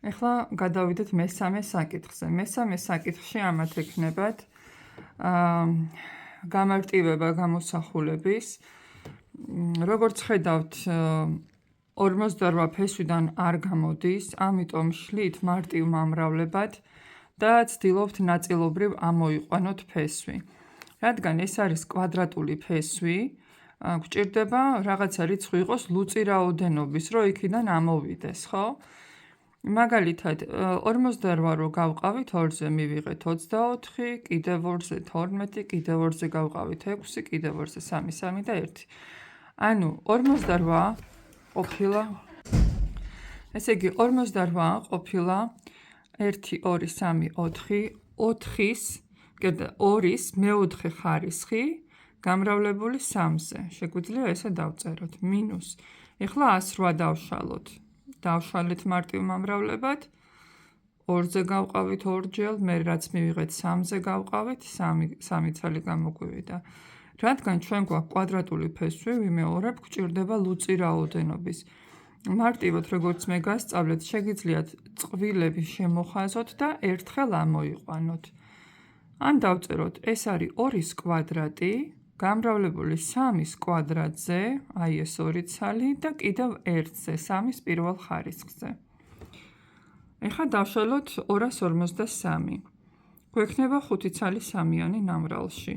ეხლა გადავიდეთ მესამე საკითხზე. მესამე საკითხში ამათ ექნებათ გამარტივება გამოსახულების. როგორც ხედავთ, 48 ფესვიდან არ გამოდის, ამიტომ შლით მარტივ მომრავლებად და ცდილობთ ნაწილობრივ ამოიყვანოთ ფესვი. რადგან ეს არის კვადრატული ფესვი, გვჭირდება რაღაცა რიცხვი იყოს ლუწი რაოდენობის, რომ იქიდან ამოვიდეს, ხო? მაგალითად, 48 რო გავყავით 2-ზე მივიღეთ 24, კიდევ 2-ზე 12, კიდევ 2-ზე გავყავით 6, კიდევ 2-ზე 3, 3 და 1. ანუ 48 ყოფილა. ესე იგი 48 ყოფილა 1, 2, 3, 4, 4-ის, კიდე 2-ის მეოთხე ხარისხი გამრავლებული 3-ზე. შეგვიძლია ესე დავწეროთ. მინუს. ეხლა 108 დავშალოთ. დავშალეთ მარტივ მომრავლებად, 2-ზე გავყავით 2-ჯერ, მე რაც მივიღეთ 3-ზე გავყავით, 3 ცალი გამოგვივიდა. რადგან ჩვენ გვაქვს კვადრატული ფესვი, ვიმეორებ, გვჭირდება ლუწი რაოდენობის. მარტივად, როგორც მე გასწავლეთ, შეგიძლიათ წყვილები შემოხაზოთ და ერთხელ ამოიყვანოთ. ან დავწეროთ, ეს არის 2-ის კვადრატი, გამრავლებული 3-ის კვადრატზე, აი ეს 2 ცალი და კიდევ 1-ზე, 3-ის პირველ ხარისხზე. ეხლა დავშალოთ 253. გვექნება 5 ცალი სამიანი ნამრავლში.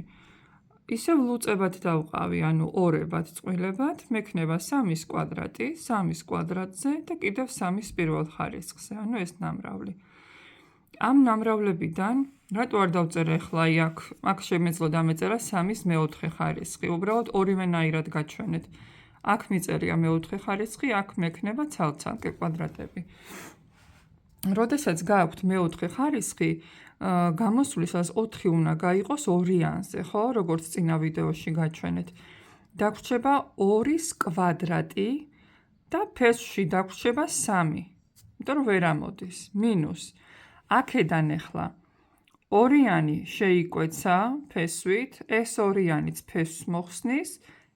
ისევ ლუწებად დავყავი, ანუ ორებად წყვილებად, მექნება 3-ის კვადრატი, 3-ის კვადრატზე და კიდევ 3-ის პირველ ხარისხზე, ანუ ეს ნამრავლი. ამ ნამრავლებიდან, რატო არ დავწერე ახლა აქ შემეძლო დამეწერა 3-ის მეოთხე ხარისხი, უბრალოდ ორივენაირად გაჩვენეთ. აქ მიწერია მეოთხე ხარისხი, აქ მექნება ცალ-ცალკე კვადრატები. როდესაც გააქვთ მეოთხე ხარისხი, გამოსვლისას 4 უნდა გაიყოს ორიანზე, ხო, როგორც წინა ვიდეოში გაჩვენეთ. დაგვრჩება 2-ის კვადრატი და ფესვში დაგვრჩება 3, იმიტომ რომ ვერ ამოდის, მინუს. აქედან ახლა ორიანი შეიკვეცა ფესვით, ეს ორიანიც ფესვს მოხსნის,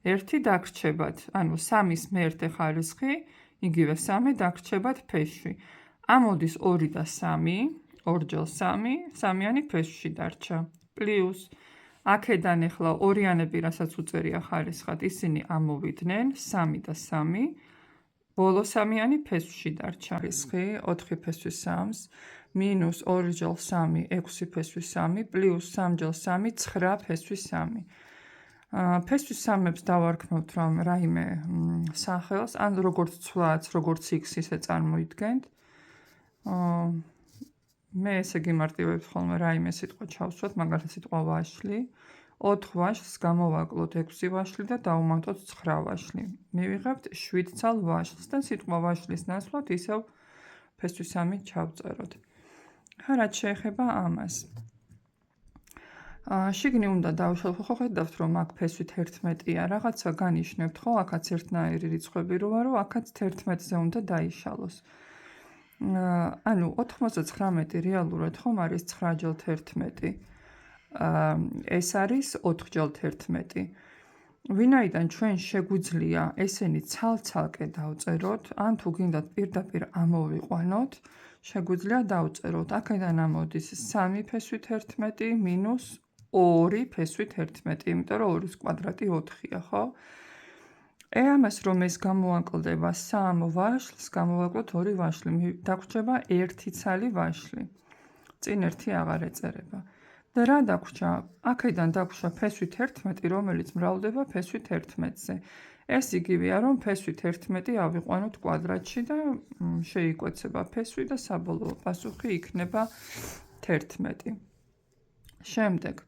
1 დაგრჩებათ, ანუ 3-ის მეერთე ხარისხი, იგივე 3 დაგრჩებათ ფესვში. ამოდის 2 და 3, 2-ჯერ 3, 3-იანი ფესვში დარჩა. პლუს, აქედან ახლა ორიანები, რასაც უწერია ხარისხად, ისინი ამოვიდნენ, 3 და 3, ბოლო 3-იანი ფესვში დარჩა. ხარისხი 4 ფესვის 3-ს, მინუს 2-ჯერ 3, 6 ფესვის 3, პლუს 3-ჯერ 3, 9 ფესვის 3. ფესვის 3-ებს დავარქმევთ რომ რაიმე სახელს, ან როგორც ცვლაც, როგორც x ისე წარმოიდგენთ. მე ესე გიმარტივებთ ხოლმე რაიმე სიტყვა ჩავსვათ, მაგალითად სიტყვა ვაშლი. 4 ვაშლს გამოვაკლოთ 6 ვაშლი და დავუმატოთ 9 ვაშლი. მივიღებთ 7 ცალ ვაშლს და სიტყვა ვაშლის ნაცვლად ისევ ფესვის 3 ჩავწეროთ. რაც შეეხება ამას. შიგნი უნდა დავშალოთ, ხო ხედავთ რომ აქ ფესვით 11-ია, რაღაცა განიშნებთ, ხო, აქაც ერთნაირი რიცხვები როა, რომ აქაც 11-ზე უნდა დაიშალოს. ანუ 99 რეალურად ხომ არის 9×11. ეს არის 4×11. ვინაიდან ჩვენ შეგვიძლია ესენი ცალ-ცალკე დავწეროთ, ან თუ გინდათ პირდაპირ ამოვიყვანოთ, შეგვიძლია დავწეროთ. აქედან ამოდის 3 ფესვით 11 მინუს 2 ფესვით 11, იმიტომ რომ 2-ის კვადრატი 4-ია, ხო? ამას რომ ეს გამოვაკლდება 3 ვაშლს, გამოვაკლოთ 2 ვაშლი, დაგვრჩება 1 ცალი ვაშლი. წინ 1 აღარ ეწერება. და რა დაგვრჩა? აქედან დაგვრჩა ფესვით 11, რომელიც მრავლდება ფესვით 11-ზე. ეს იგივეა, რომ ფესვით 11 ავიყვანოთ კვადრატში და შეიკვეცება ფესვი და საბოლოო პასუხი იქნება 11. შემდეგ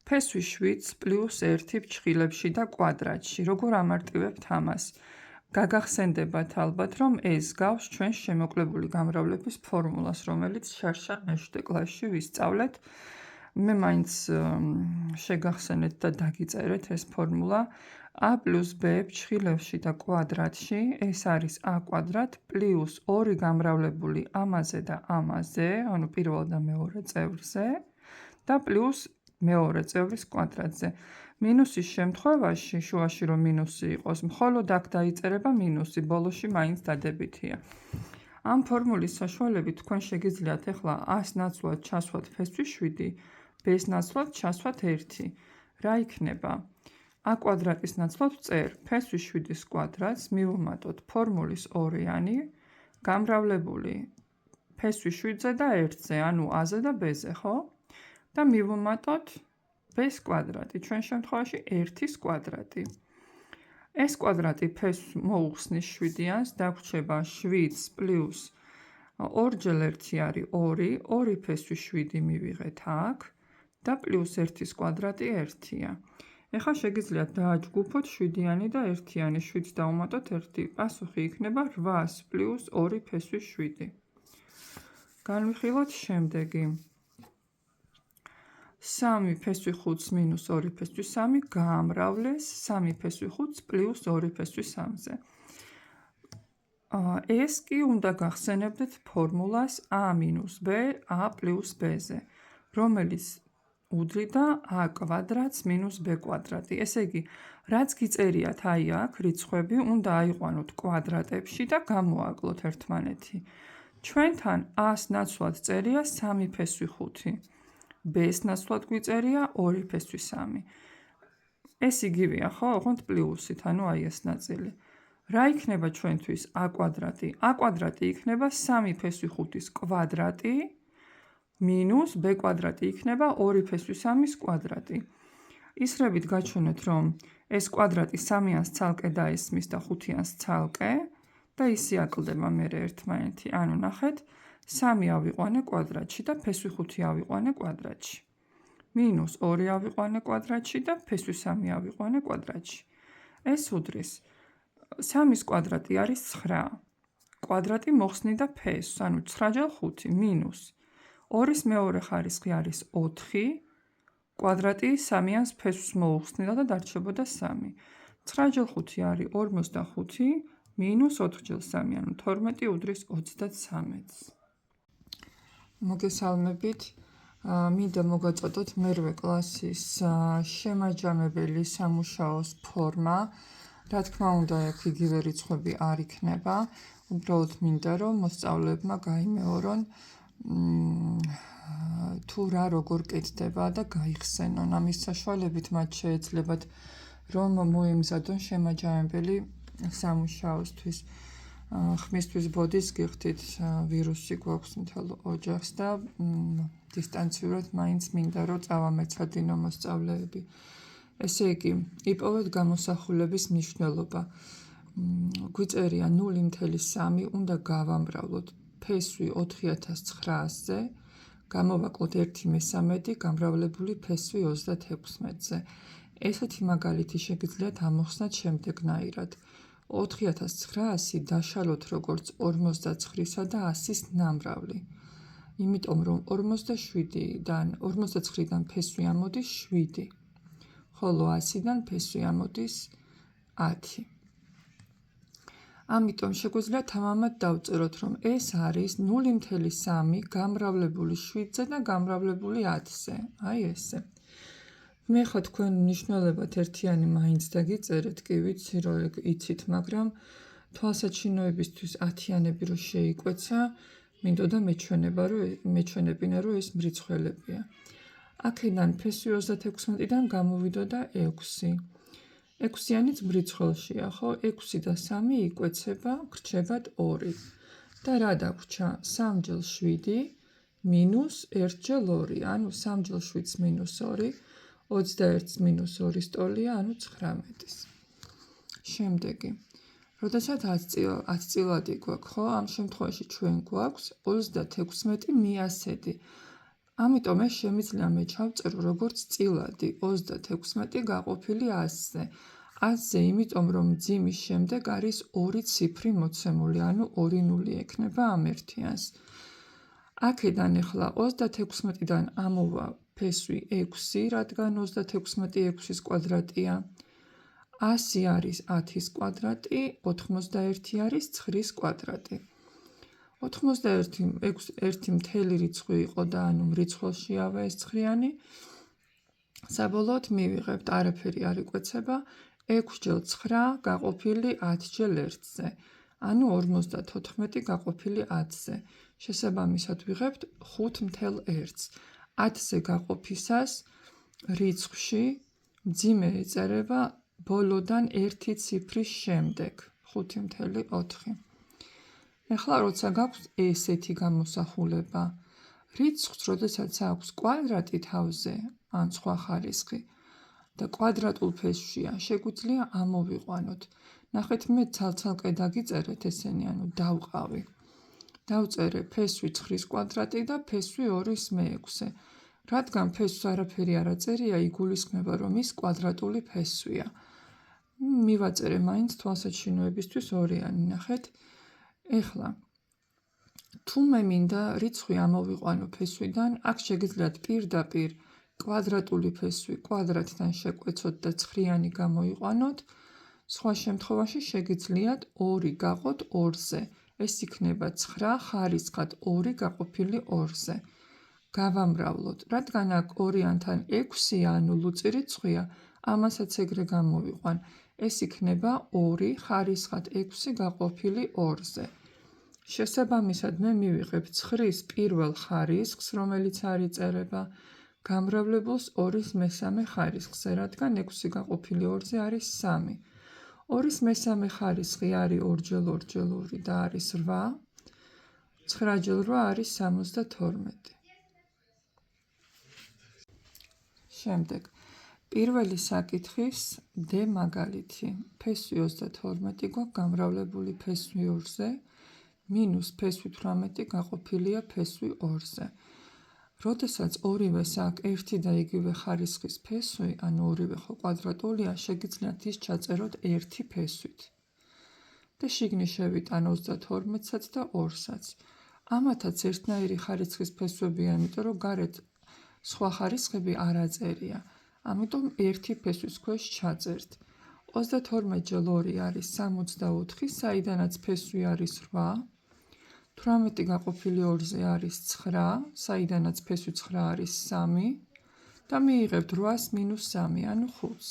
ფესვი 7 პლუს 1 ფრჩხილებში და კვადრატში. როგორ ამარტივებთ ამას? გაგახსენდებათ ალბათ, რომ ეს გავს ჩვენ შემოკლებული გამრავლების ფორმულას, რომელიც შარშან მე-7 კლასში ვისწავლეთ. მე მაინც შეგახსენეთ და დაგიწერეთ ეს ფორმულა. a plus b ფრჩხილებში და კვადრატში, ეს არის a კვადრატ პლუს 2 გამრავლებული ამაზე და ამაზე, ანუ პირველ და მეორე წევრზე და პლუს მეორე წევრის კვადრატზე. მინუსის შემთხვევაში, შუაში რომ მინუსი იყოს, მხოლოდ აქ დაიწერება მინუსი, ბოლოში მაინც დადებითია. ამ ფორმულის საშუალებით თქვენ შეგიძლიათ ახლა 100 ნაცვლად ჩასვათ ფესვი 7, b-ს ნაცვლად ჩასვათ 1. რა იქნება? a კვადრატის ნაცვლად ვწერ ფესვი 7-ის კვადრატს, მივუმატოთ ფორმულის 2-იანი, გამრავლებული ფესვი 7-ზე და 1-ზე, ანუ a-ზე და b-ზე, ხო? და მივუმატოთ b-ს კვადრატი, ჩვენ შემთხვევაში 1-ის კვადრატი. ეს კვადრატი ფესვს მოუხსნის 7-იანს, დაგვრჩება 7 პლუს 2-ჯერ 1 არის 2, 2 ფესვი 7 მივიღეთ აქ და პლუს 1-ის კვადრატი 1-ია. ეხლა შეგიძლიათ დააჯგუფოთ 7-იანი და 1-იანი, 7-ს დავუმატოთ 1, პასუხი იქნება 800 პლუს 2 ფესვი 7. განვიხილოთ შემდეგი. 3 ფესვი 5-ს მინუს 2 ფესვი 3 გაამრავლეს 3 ფესვი 5-ს პლუს 2 ფესვი 3-ზე. ეს კი უნდა გახსენებდეთ ფორმულას a მინუს b a პლუს b-ზე, რომელიც უდრიდა a კვადრატს მინუს b კვადრატი. ესე იგი, რაც გიწერიათ აი აქ რიცხვები, უნდა აიყვანოთ კვადრატებში და გამოაკლოთ ერთმანეთი. ჩვენთან a-ს ნაცვლად წერია 3 ფესვი 5. b-ს ნაცვლად გვიწერია 2 ფესვი 3. ეს იგივეა, ხო? ოღონდ პლუსით, ანუ აი ეს ნაწილი. რა იქნება ჩვენთვის a კვადრატი? a კვადრატი იქნება 3 ფესვი 5-ის კვადრატი მინუს b კვადრატი იქნება 2 ფესვი 3-ის კვადრატი. ისრებით გაჩვენეთ, რომ ეს კვადრატი 3-იანს ცალკე დაესმის და 5-იანს ცალკე და ისი აკლდება მერე ერთმანეთი. ანუ ნახეთ, 3 ავიყვანე კვადრატში და ფესვი 5 ავიყვანე კვადრატში. მინუს 2 ავიყვანე კვადრატში და ფესვი 3 ავიყვანე კვადრატში. ეს უდრის 3-ის კვადრატი არის 9. კვადრატი მოხსნიდა ფესვს, ანუ 9-ჯერ 5 მინუს 2-ის მეორე ხარისხი არის 4. კვადრატი 3-იანს ფესვს მოუხსნიდა და დარჩებოდა 3. 9-ჯერ 5 არის 45 მინუს 4-ჯერ 3, ანუ 12 უდრის 33-ს. მოგესალმებით. მინდა მოგაწოდოთ მერვე კლასის შემაჯამებელი სამუშაოს ფორმა. რა თქმა უნდა, აქ იგივე რიცხვები არ იქნება. უბრალოდ მინდა, რომ მოსწავლეებმა გაიმეორონ თუ რა როგორ კეთდება და გაიხსენონ. ამის საშუალებით მათ შეეძლებათ, რომ მოემზადონ შემაჯამებელი სამუშაოსთვის. ხმისთვის ბოდის გიხდით, ვირუსი გვაქვს მთელ ოჯახს და დისტანციურად მაინც მინდა, რომ წავამეცადინო მოსწავლეები. ესე იგი, იპოვეთ გამოსახულების მნიშვნელობა. გვიწერია 0.3 უნდა გავამრავლოთ ფესვი 4900-ზე, გამოვაკლოთ 1/13 გამრავლებული ფესვი 36-ზე. ესეთი მაგალითი შეგიძლიათ ამოხსნათ შემდეგნაირად. 4900 დაშალოთ როგორც 49-ისა და 100-ის ნამრავლი. იმიტომ რომ 49-დან ფესვი ამოდის 7, ხოლო 100-დან ფესვი ამოდის 10. ამიტომ შეგვიძლია თამამად დავწეროთ, რომ ეს არის 0.3 გამრავლებული 7-ზე და გამრავლებული 10-ზე. აი ესე. მე ხო თქვენ მნიშვნელობად ერთიანი მაინც დაგიწერეთ, კი ვიცი, რომ იცით, მაგრამ თვალსაჩინოებისთვის 10-იანები რო შეიკვეცა, მინდოდა მეჩვენებინა, რომ ეს მრიცხველებია. აქედან ფესვი 36-დან გამოვიდოდა 6. 6-იანიც მრიცხველშია, ხო? 6 და 3 იკვეცება, გრჩებათ 2. და რა დაგვრჩა? 3-ჯერ 7 მინუს 1-ჯერ 2, ანუ 3-ჯერ 7-ს მინუს 2, 21-ს მინუს 2-ის ტოლია, ანუ 19-ის. შემდეგი. როდესაც 10 წილადი გვაქვს, ხო? ამ შემთხვევაში ჩვენ გვაქვს 36 მიასედი. ამიტომ ეს შემიძლია მე ჩავწერო როგორც წილადი 36 გაყოფილი 100-ზე. 100-ზე, იმიტომ რომ ძიმის შემდეგ არის 2 ციფრი მოცემული, ანუ 2 ნული ექნება ამ ერთიანს. აქედან ახლა 36-დან ამოვა ფესვი 6, რადგან 36 6-ის კვადრატია. 100 არის 10-ის კვადრატი, 91 არის 9-ის კვადრატი. 91 ერთი მთელი რიცხვი იყო და ანუ მრიცხველშიავა ეს 9-იანი. საბოლოოდ მივიღებთ, არაფერი არ იკვეცება, 6-ჯერ 9 გაყოფილი 10-ჯერ 1-ზე. ანუ 54 გაყოფილი 10-ზე. შესაბამისად ვიღებთ 5.1-ს. 10-ზე გაყოფისას რიცხვში მძიმე ეწერება ბოლოდან ერთი ციფრის შემდეგ 5.4. ეხლა როცა გაქვს ესეთი გამოსახულება, რიცხვს, როდესაც აქვს კვადრატი თავზე, ან სხვა ხარისხი და კვადრატულ ფესვშია, შეგვიძლია ამოვიყვანოთ. ნახეთ, მე ცალ-ცალკე დაგიწერეთ ესენი, ანუ დავყავი. დავწერე ფესვი 9-ის კვადრატი და ფესვი 2-ის მე-6-ე. რადგან ფესვს არაფერი არ აწერია, იგულისხმება, რომ ის კვადრატული ფესვია. მივაწერე მაინც თვალსაჩინოებისთვის ორიანი, ნახეთ. ეხლა, თუ მე მინდა რიცხვი ამოვიყვანო ფესვიდან, აქ შეგიძლიათ პირდაპირ კვადრატული ფესვი კვადრატიდან შეკვეცოთ და 9-იანი გამოიყვანოთ. სხვა შემთხვევაში შეგიძლიათ 2 გაყოთ 2-ზე. ეს იქნება 9 ხარისხად 2 გაყოფილი 2-ზე. გავამრავლოთ, რადგან აქ 2-ანთან 6-ია, ანუ ლუწი რიცხვია, ამასაც ეგრე გამოვიყვან. ეს იქნება 2 ხარისხად 6 გაყოფილი 2-ზე. შესაბამისად მე მივიღებ 9-ის პირველ ხარისხს, რომელიც არ იწერება, გამრავლებულს 2-ის მესამე ხარისხზე, რადგან 6 გაყოფილი 2-ზე არის 3. 2-ის მესამე ხარისხი არის 2x2 და არის 8. 9x8 არის 72. შემდეგ, პირველი საკითხის D მაგალითი. ფესვი 32 გვაქვს გამრავლებული ფესვი 2-ზე, მინუს ფესვი 18 გაყოფილია ფესვი 2-ზე. როდესაც ორივეს აქვს ერთი და იგივე ხარისხის ფესვი, ანუ ორივე ხო კვადრატულია, შეგიძლიათ ის ჩაწეროთ ერთი ფესვით. და შიგნით შევიტან 32-საც და 2-საც. ამათაც ერთნაირი ხარისხის ფესვებია, იმიტომ რომ გარეთ სხვა ხარისხები არ აწერია. ამიტომ ერთი ფესვის ქვეშ ჩაწერთ. 32 × 2 არის 64, საიდანაც ფესვი არის 8. 18 გაყოფილი 2-ზე არის 9, საიდანაც ფესვი 9 არის 3 და მიიღებთ 8-ს მინუს 3, ანუ 5-ს.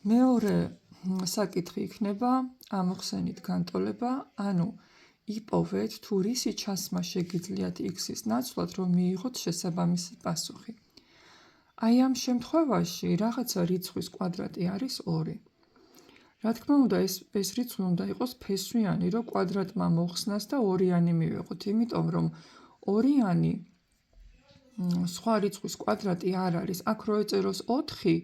მეორე საკითხი იქნება ამოხსენით განტოლება, ანუ იპოვეთ თუ რისი ჩასმა შეგიძლიათ x-ის ნაცვლად, რომ მიიღოთ შესაბამისი პასუხი. აი ამ შემთხვევაში რაღაცა რიცხვის კვადრატი არის 2. რა თქმა უნდა, ეს რიცხვი უნდა იყოს ფესვიანი, რომ კვადრატმა მოხსნას და 2-იანი მივიღოთ, იმიტომ რომ 2-იანი სხვა რიცხვის კვადრატი არ არის. აქ რო ეწეროს 4,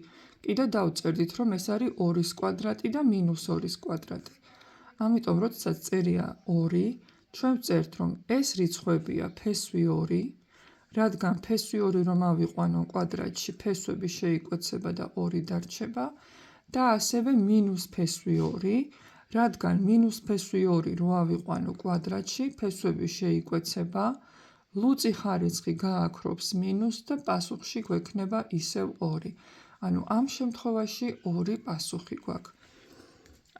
კიდე დავწერდით, რომ ეს არის 2-ის კვადრატი და მინუს 2-ის კვადრატი. ამიტომ, როდესაც წერია 2, ჩვენ ვწერთ, რომ ეს რიცხვებია ფესვი 2, რადგან ფესვი 2 რომ ავიყვანო კვადრატში, ფესვები შეიკვეცება და 2 დარჩება და ასევე მინუს ფესვი 2, რადგან მინუს ფესვი 2 რო ავიყვანო კვადრატში, ფესვები შეიკვეცება, ლუწი ხარისხი გააქრობს მინუს და პასუხში გვექნება ისევ 2. ანუ ამ შემთხვევაში 2 პასუხი გვაქვს.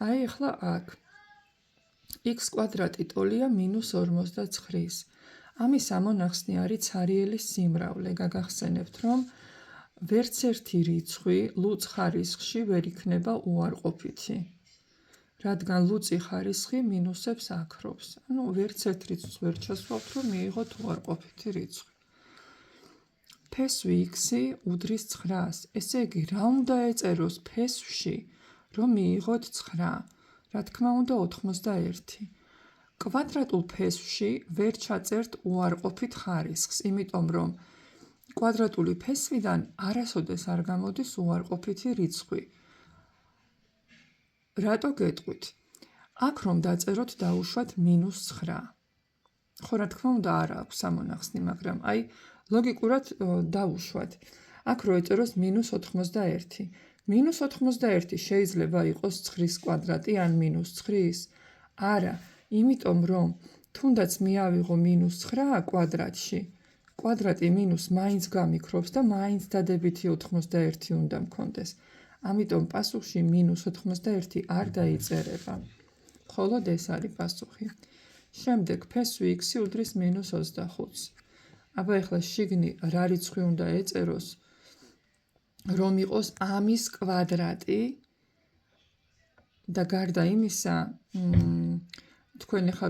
აი ახლა აქ x კვადრატი ტოლია მინუს 49-ის. ამის ამონახსნი არის ცარიელი სიმრავლე. გაგახსენებთ, რომ ვერც ერთი რიცხვი ლუწ ხარისხში ვერ იქნება უარყოფითი. რადგან ლუწი ხარისხი მინუსებს აქრობს. ანუ ვერც ერთ რიცხვს ვერ ჩასვავთ, რომ მიიღოთ უარყოფითი რიცხვი. ფესვი x-ი უდრის 9-ს. ესე იგი, რა უნდა ეწეროს ფესვში, რომ მიიღოთ 9? რა თქმა უნდა 91. კვადრატულ ფესვში ვერ ჩაწერთ უარყოფით ხარისხს, იმიტომ რომ კვადრატული ფესვიდან არასოდეს არ გამოდის უარყოფითი რიცხვი. რატო გეტყვით? აქ რომ დაწეროთ დაუშვათ -9. ხო, რა თქმა უნდა არ აქვს ამონახსნი, მაგრამ აი ლოგიკურად დაუშვათ. აქ რო ეწეროს -91. -91 შეიძლება იყოს 9-ის კვადრატი ან -9-ის? არა, იმიტომ რომ თუნდაც მე ავიღო -9 კვადრატში, კვადრატი მინუს მაინც გამიქრობს და მაინც დადებითი 91 უნდა მქონდეს. ამიტომ პასუხში -91 არ დაიწერება. მხოლოდ ეს არის პასუხი. შემდეგ ფესვი x-ი უდრის -25-ს. აბა ეხლა შიგნი რა რიცხვი უნდა ეწეროს, რომ იყოს ამის კვადრატი და გარდა იმისა, თქვენ ახლა